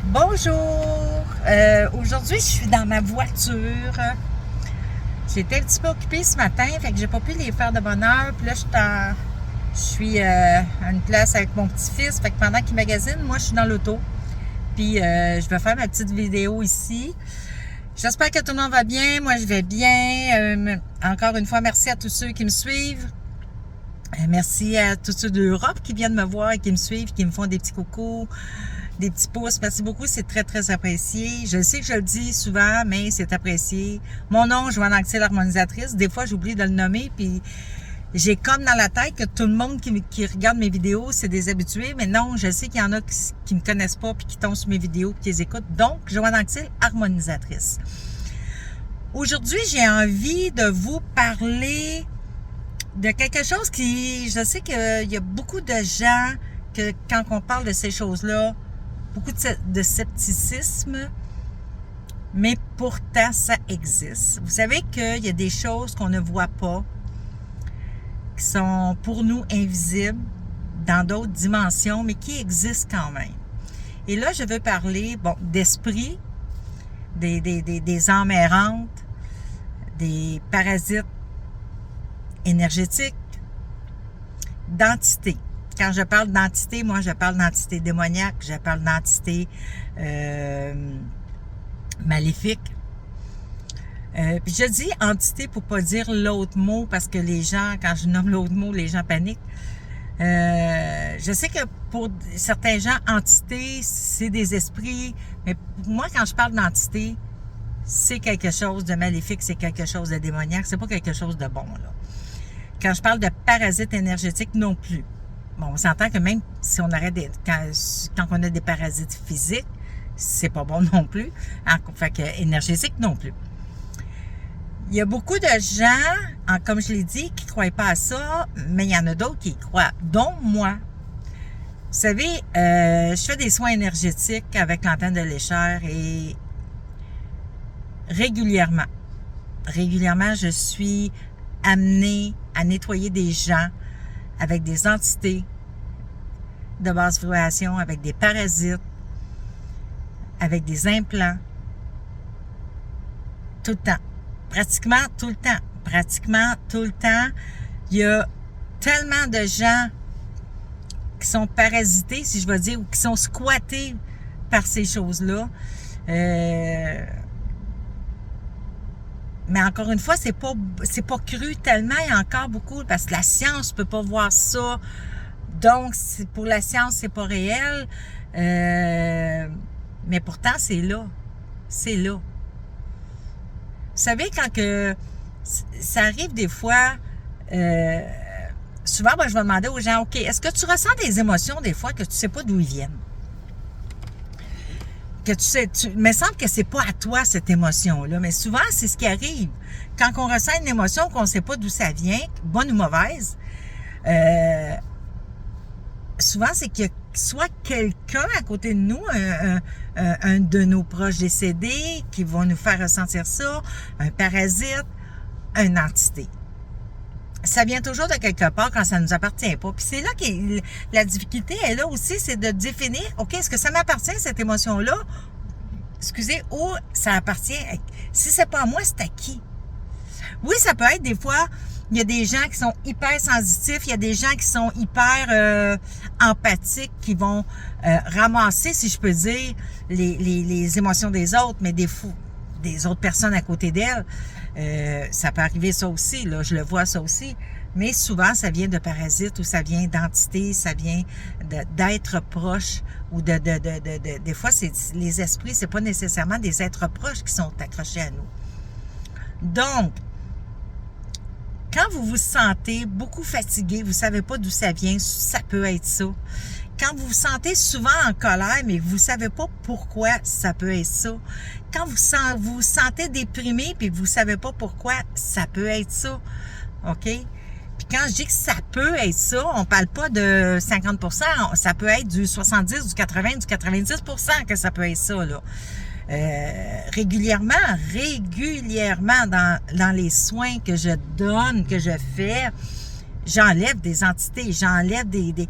Bonjour! Aujourd'hui, je suis dans ma voiture. J'étais un petit peu occupée ce matin, fait que j'ai pas pu les faire de bonne heure. Puis là, je suis à une place avec mon petit-fils, fait que pendant qu'il magasine, moi, je suis dans l'auto. Puis je vais faire ma petite vidéo ici. J'espère que tout le monde va bien. Moi, je vais bien. Encore une fois, merci à tous ceux qui me suivent. Merci à tous ceux d'Europe qui viennent me voir et qui me suivent, qui me font des petits coucous, des petits pouces. Merci beaucoup, c'est très, très apprécié. Je sais que je le dis souvent, mais c'est apprécié. Mon nom, Joanne Anctil, l'harmonisatrice. Des fois, j'oublie de le nommer, puis j'ai comme dans la tête que tout le monde qui regarde mes vidéos, c'est des habitués, mais non, je sais qu'il y en a qui me connaissent pas, puis qui tombent sur mes vidéos, puis qui les écoutent. Donc, Joanne Anctil, harmonisatrice. Aujourd'hui, j'ai envie de vous parler de quelque chose qui, je sais qu'il y a beaucoup de gens que quand on parle de ces choses-là, beaucoup de scepticisme, mais pourtant ça existe. Vous savez qu'il y a des choses qu'on ne voit pas, qui sont pour nous invisibles dans d'autres dimensions, mais qui existent quand même. Et là, je veux parler, d'esprit, des âmes errantes, des parasites énergétique, d'entité. Quand je parle d'entité, moi, je parle d'entité démoniaque, je parle d'entité maléfique. Puis je dis entité pour pas dire l'autre mot, parce que les gens, quand je nomme l'autre mot, les gens paniquent. Je sais que pour certains gens, entité, c'est des esprits, mais pour moi, quand je parle d'entité, c'est quelque chose de maléfique, c'est quelque chose de démoniaque, c'est pas quelque chose de bon, là. Quand je parle de parasites énergétiques, non plus. Bon, on s'entend que même si on arrête quand on a des parasites physiques, c'est pas bon non plus. Fait que énergétique non plus. Il y a beaucoup de gens, comme je l'ai dit, qui ne croient pas à ça, mais il y en a d'autres qui y croient, dont moi. Vous savez, je fais des soins énergétiques avec l'antenne de l'échelle et régulièrement, je suis amenée à nettoyer des gens avec des entités de basse vibration, avec des parasites, avec des implants, tout le temps. Pratiquement tout le temps. Il y a tellement de gens qui sont parasités, si je veux dire, ou qui sont squattés par ces choses-là. Mais encore une fois, c'est pas cru tellement, il y a encore beaucoup, parce que la science peut pas voir ça. Donc, pour la science, c'est pas réel. Mais pourtant, c'est là. C'est là. Vous savez, quand que ça arrive des fois, souvent, je vais demander aux gens, OK, est-ce que tu ressens des émotions des fois que tu sais pas d'où ils viennent? Que il me semble que c'est pas à toi cette émotion-là, mais souvent c'est ce qui arrive. Quand on ressent une émotion qu'on ne sait pas d'où ça vient, bonne ou mauvaise, souvent c'est qu'il y a soit quelqu'un à côté de nous, un de nos proches décédés, qui va nous faire ressentir ça, un parasite, une entité. Ça vient toujours de quelque part quand ça ne nous appartient pas. Puis c'est là que la difficulté est là aussi, c'est de définir, OK, est-ce que ça m'appartient, cette émotion-là? Excusez, ou ça appartient, si c'est pas à moi, c'est à qui? Oui, ça peut être des fois, il y a des gens qui sont hyper sensitifs, il y a des gens qui sont hyper empathiques, qui vont ramasser, si je peux dire, les émotions des autres, mais des autres personnes à côté d'elles. Ça peut arriver ça aussi, là, je le vois ça aussi, mais souvent ça vient de parasites ou ça vient d'entités, ça vient d'êtres proches ou des fois les esprits, c'est pas nécessairement des êtres proches qui sont accrochés à nous. Donc, quand vous vous sentez beaucoup fatigué, vous savez pas d'où ça vient, ça peut être ça. Quand vous vous sentez souvent en colère, mais vous ne savez pas pourquoi, ça peut être ça. Quand vous vous sentez déprimé, puis vous ne savez pas pourquoi, ça peut être ça. OK? Puis quand je dis que ça peut être ça, on ne parle pas de 50%, ça peut être du 70, du 80, du 90% que ça peut être ça, là. Régulièrement dans les soins que je donne, que je fais, j'enlève des entités, j'enlève des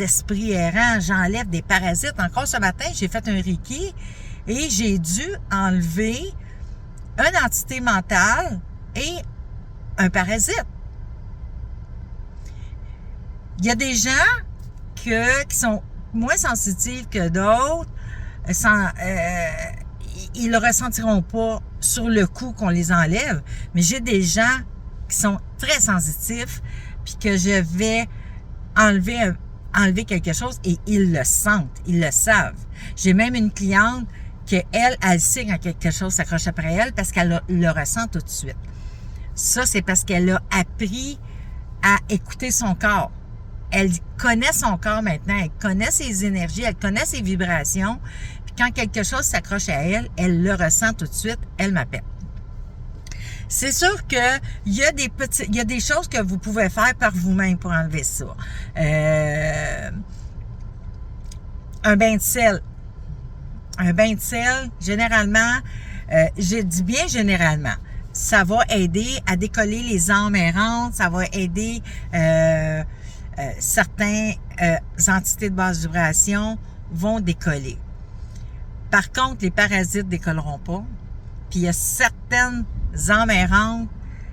esprits errants, j'enlève des parasites. Encore ce matin, j'ai fait un Reiki et j'ai dû enlever une entité mentale et un parasite. Il y a des gens qui sont moins sensitifs que d'autres, ils le ressentiront pas sur le coup qu'on les enlève, mais j'ai des gens qui sont très sensitifs puis que je vais enlever quelque chose et ils le sentent, ils le savent. J'ai même une cliente que elle sait quand quelque chose s'accroche après elle parce qu'elle le ressent tout de suite. Ça, c'est parce qu'elle a appris à écouter son corps. Elle connaît son corps maintenant, elle connaît ses énergies, elle connaît ses vibrations. Puis quand quelque chose s'accroche à elle, elle le ressent tout de suite, elle m'appelle. C'est sûr que il y a des choses que vous pouvez faire par vous-même pour enlever ça. Un bain de sel. Un bain de sel, généralement, je dis bien généralement, ça va aider à décoller les âmes errantes, ça va aider certaines entités de basse vibration vont décoller. Par contre, les parasites décolleront pas. Puis il y a certaines âmes errantes,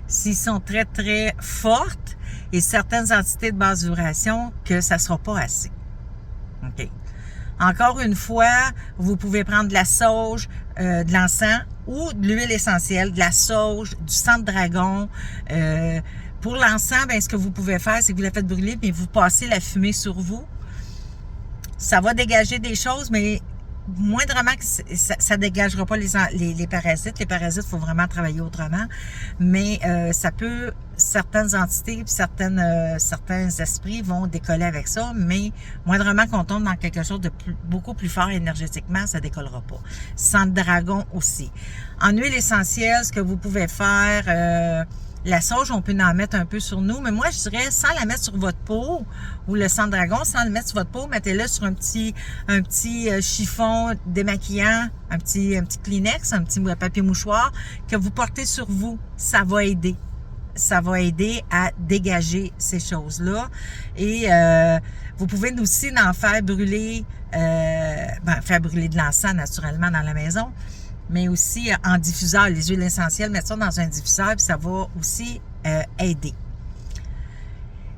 s'ils sont très, très fortes, et certaines entités de basse vibration, que ça sera pas assez. OK. Encore une fois, vous pouvez prendre de la sauge, de l'encens ou de l'huile essentielle, de la sauge, du sang de dragon. Pour l'encens, ben, ce que vous pouvez faire, c'est que vous la faites brûler, mais vous passez la fumée sur vous. Ça va dégager des choses, mais moindrement que ça dégagera pas les parasites. Les parasites, il faut vraiment travailler autrement. Mais ça peut, certaines entités puis certains esprits vont décoller avec ça, mais moindrement qu'on tombe dans quelque chose de beaucoup plus fort énergétiquement, ça décollera pas. Sang de dragon aussi. En huile essentielle, ce que vous pouvez faire, la sauge, on peut en mettre un peu sur nous, mais moi, je dirais, sans la mettre sur votre peau, ou le sang de dragon, sans le mettre sur votre peau, mettez-le sur un petit chiffon démaquillant, un petit Kleenex, un petit papier mouchoir, que vous portez sur vous. Ça va aider. Ça va aider à dégager ces choses-là. Et vous pouvez aussi en faire brûler, faire brûler de l'encens naturellement dans la maison, mais aussi en diffuseur, les huiles essentielles, mettre ça dans un diffuseur, puis ça va aussi aider.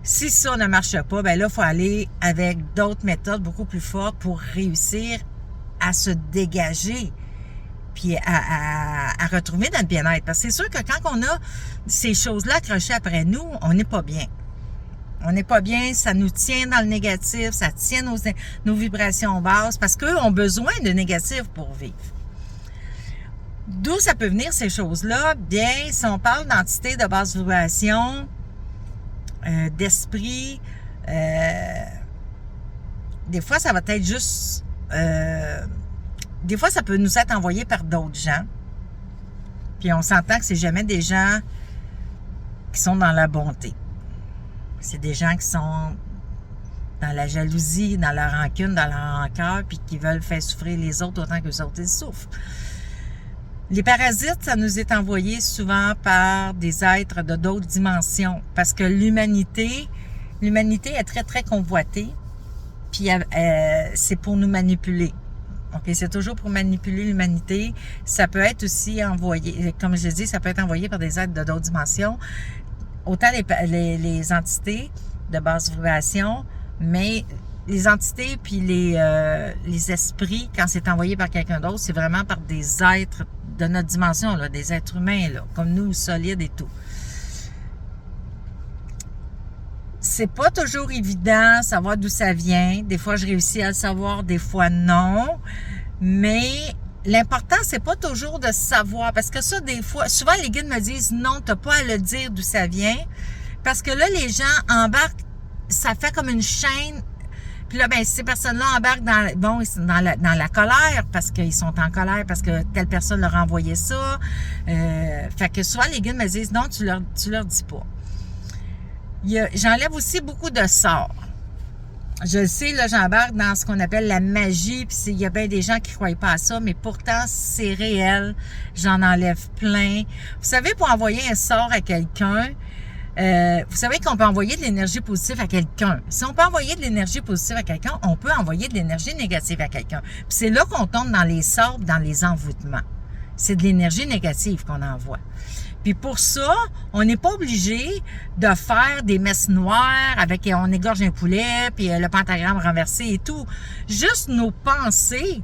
Si ça ne marche pas, ben là, il faut aller avec d'autres méthodes beaucoup plus fortes pour réussir à se dégager, puis à retrouver notre bien-être. Parce que c'est sûr que quand on a ces choses-là accrochées après nous, on n'est pas bien. On n'est pas bien, ça nous tient dans le négatif, ça tient nos vibrations basses, parce qu'eux ont besoin de négatif pour vivre. D'où ça peut venir ces choses-là? Bien, si on parle d'entités de basse vibration, d'esprit, des fois ça va être juste... des fois ça peut nous être envoyé par d'autres gens. Puis on s'entend que c'est jamais des gens qui sont dans la bonté. C'est des gens qui sont dans la jalousie, dans la rancune, dans la rancœur, puis qui veulent faire souffrir les autres autant que les autres ils souffrent. Les parasites, ça nous est envoyé souvent par des êtres de d'autres dimensions, parce que l'humanité est très, très convoitée, puis c'est pour nous manipuler. OK, c'est toujours pour manipuler l'humanité. Ça peut être aussi envoyé, comme je dis, ça peut être envoyé par des êtres de d'autres dimensions, autant les entités de basse vibration, mais les entités puis les esprits, quand c'est envoyé par quelqu'un d'autre, c'est vraiment par des êtres de notre dimension, là, des êtres humains, là, comme nous, solides et tout. C'est pas toujours évident savoir d'où ça vient. Des fois, je réussis à le savoir, des fois non. Mais l'important, c'est pas toujours de savoir. Parce que ça, des fois, souvent les guides me disent non, t'as pas à le dire d'où ça vient. Parce que là, les gens embarquent, ça fait comme une chaîne. Puis là, ben, ces personnes-là embarquent dans la colère, parce qu'ils sont en colère, parce que telle personne leur a envoyé ça. Fait que souvent, les guides me disent non, tu leur dis pas. J'enlève aussi beaucoup de sorts. Je le sais, là, j'embarque dans ce qu'on appelle la magie, puis il y a bien des gens qui ne croient pas à ça, mais pourtant, c'est réel. J'en enlève plein. Vous savez, pour envoyer un sort à quelqu'un, Vous savez qu'on peut envoyer de l'énergie positive à quelqu'un. Si on peut envoyer de l'énergie positive à quelqu'un, on peut envoyer de l'énergie négative à quelqu'un. Puis c'est là qu'on tombe dans les sabres, dans les envoûtements. C'est de l'énergie négative qu'on envoie. Puis pour ça, on n'est pas obligé de faire des messes noires avec on égorge un poulet, puis le pentagramme renversé et tout. Juste nos pensées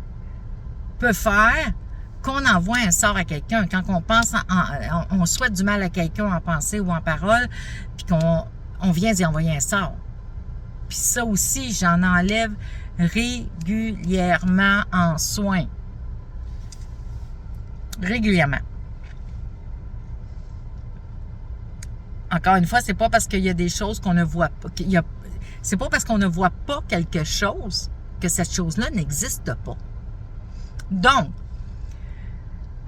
peuvent faire qu'on envoie un sort à quelqu'un. Quand on pense, on souhaite du mal à quelqu'un en pensée ou en parole, puis qu'on vient d'y envoyer un sort. Puis ça aussi, j'en enlève régulièrement en soins. Régulièrement. Encore une fois, c'est pas parce qu'il y a des choses qu'on ne voit pas. C'est pas parce qu'on ne voit pas quelque chose que cette chose-là n'existe pas. Donc,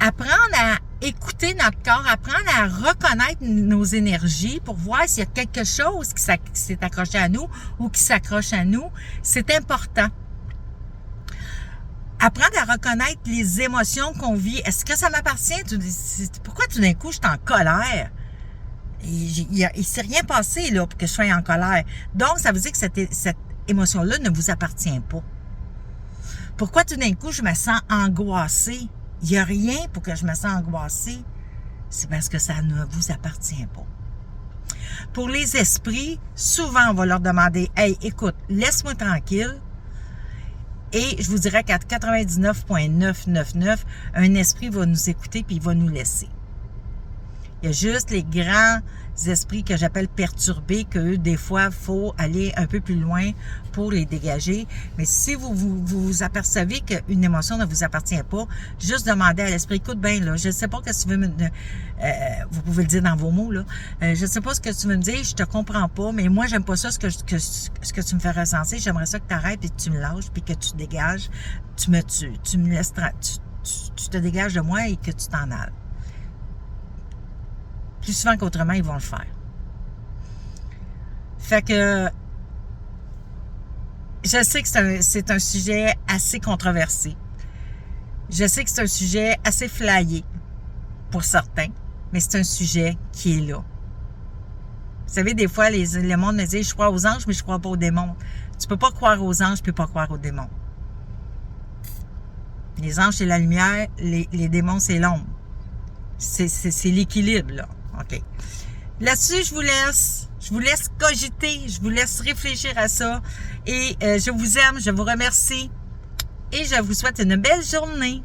apprendre à écouter notre corps, apprendre à reconnaître nos énergies pour voir s'il y a quelque chose qui s'est accroché à nous ou qui s'accroche à nous, c'est important. Apprendre à reconnaître les émotions qu'on vit. Est-ce que ça m'appartient? Pourquoi tout d'un coup je suis en colère? Il ne s'est rien passé là pour que je sois en colère. Donc, ça veut dire que cette émotion-là ne vous appartient pas. Pourquoi tout d'un coup je me sens angoissée? Il n'y a rien pour que je me sente angoissée. C'est parce que ça ne vous appartient pas. Pour les esprits, souvent on va leur demander « Hey, écoute, laisse-moi tranquille. » Et je vous dirais qu'à 99,999, un esprit va nous écouter puis il va nous laisser. Il y a juste les grands esprits que j'appelle perturbés, que des fois, il faut aller un peu plus loin pour les dégager. Mais si vous apercevez qu'une émotion ne vous appartient pas, juste demandez à l'esprit, écoute bien, là, je ne sais pas ce que tu veux me vous pouvez le dire dans vos mots, là. Je ne sais pas ce que tu veux me dire, je te comprends pas, mais moi, j'aime pas ça, ce que tu me fais ressentir. J'aimerais ça que tu arrêtes et que tu me lâches, puis que tu dégages, tu me laisses, tu te dégages de moi et que tu t'en ailles. Plus souvent qu'autrement, ils vont le faire. Fait que je sais que c'est un sujet assez controversé. Je sais que c'est un sujet assez flyé pour certains, mais c'est un sujet qui est là. Vous savez, des fois, le monde me dit « Je crois aux anges, mais je ne crois pas aux démons. » Tu ne peux pas croire aux anges, puis pas croire aux démons. Les anges, c'est la lumière, les démons, c'est l'ombre. C'est l'équilibre, là. OK. Là-dessus, je vous laisse cogiter, je vous laisse réfléchir à ça. Et je vous aime, je vous remercie et je vous souhaite une belle journée.